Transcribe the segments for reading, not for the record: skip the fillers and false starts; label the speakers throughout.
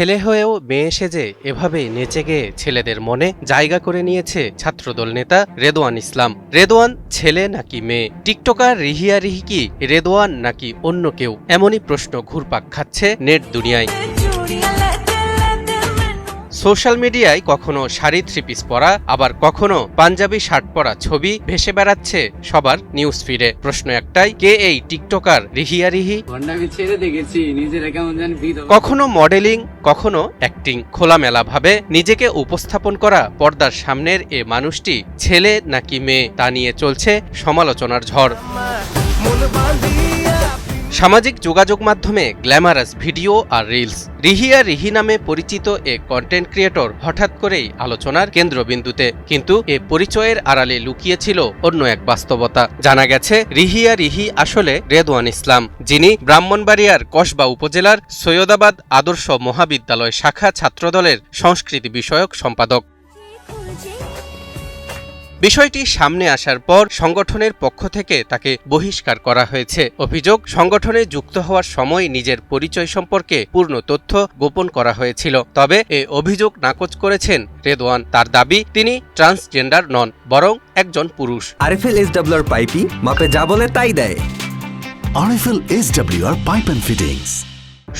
Speaker 1: ছেলে হয়েও মেয়ে সেজে এভাবে নেচে গেয়ে ছেলেদের মনে জায়গা করে নিয়েছে ছাত্রদল নেতা রেদওয়ান ইসলাম। রেদওয়ান ছেলে নাকি মেয়ে? টিকটকার রিহিয়া রিহি কি রেদওয়ান নাকি অন্য কেউ? এমনই প্রশ্ন ঘুরপাক খাচ্ছে নেট দুনিয়ায়। সোশ্যাল মিডিয়ায় কখনো শাড়ি থ্রি পিস পরা, আবার কখনো পাঞ্জাবি শার্ট পরা ছবি ভেসে বেড়াচ্ছে সবার নিউজ ফিডে। প্রশ্ন একটাই, কে এই টিকটকার রিহিয়া রিহি? কখনো মডেলিং, কখনো অ্যাক্টিং, খোলামেলা ভাবে নিজেকে উপস্থাপন করা পর্দার সামনের এ মানুষটি ছেলে নাকি মেয়ে তা নিয়ে চলছে সমালোচনার ঝড়। সামাজিক যোগাযোগ মাধ্যমে গ্ল্যামারাস ভিডিও আর রিলস। রিহিয়া রিহি নামে পরিচিত এ কন্টেন্ট ক্রিয়েটর হঠাৎ করেই আলোচনার কেন্দ্রবিন্দুতে, কিন্তু এ পরিচয়ের আড়ালে লুকিয়েছিল অন্য এক বাস্তবতা। জানা গেছে রিহিয়া রিহি আসলে রেদওয়ান ইসলাম, যিনি ব্রাহ্মণবাড়িয়ার কসবা উপজেলার সৈয়দাবাদ আদর্শ মহাবিদ্যালয় শাখা ছাত্রদলের সংস্কৃতি বিষয়ক সম্পাদক। বিষয়টি সামনে আসার পর সংগঠনের পক্ষ থেকে তাকে বহিষ্কার করা হয়েছে। অভিযোগ, সংগঠনে যুক্ত হওয়ার সময় নিজের পরিচয় সম্পর্কে পূর্ণ তথ্য গোপন করা হয়েছিল। তবে এ অভিযোগ নাকচ করেছেন রেদওয়ান। তার দাবি, তিনি ট্রান্সজেন্ডার নন, বরং একজন পুরুষ।
Speaker 2: আরএফএল এসডব্লিউআর পাইপই মাপে যা বলে তাই দেয়।
Speaker 3: RFL SWR pipe and fittings.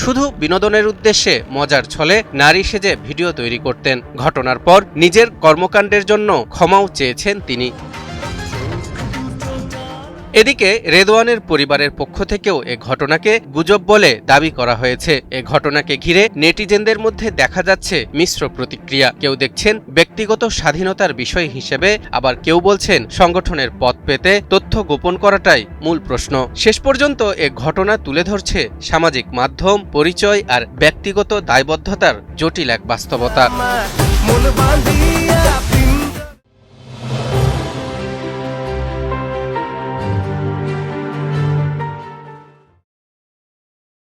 Speaker 1: শুধু বিনোদনের উদ্দেশ্যে মজার ছলে নারী সেজে ভিডিও তৈরি করতেন। ঘটনার পর নিজের কর্মকাণ্ডের জন্য ক্ষমাও চেয়েছেন তিনি। এদিকে রেদওয়ানের পরিবারের পক্ষ থেকেও এ ঘটনাকে গুজব বলে দাবি করা হয়েছে। এ ঘটনাকে ঘিরে নেটিজেনদের মধ্যে দেখা যাচ্ছে মিশ্র প্রতিক্রিয়া। কেউ দেখছেন ব্যক্তিগত স্বাধীনতার বিষয় হিসেবে, আবার কেউ বলছেন সংগঠনের পদ পেতে তথ্য গোপন করাটাই মূল প্রশ্ন। শেষ পর্যন্ত এ ঘটনা তুলে ধরছে সামাজিক মাধ্যম, পরিচয় আর ব্যক্তিগত দায়বদ্ধতার জটিল এক বাস্তবতা।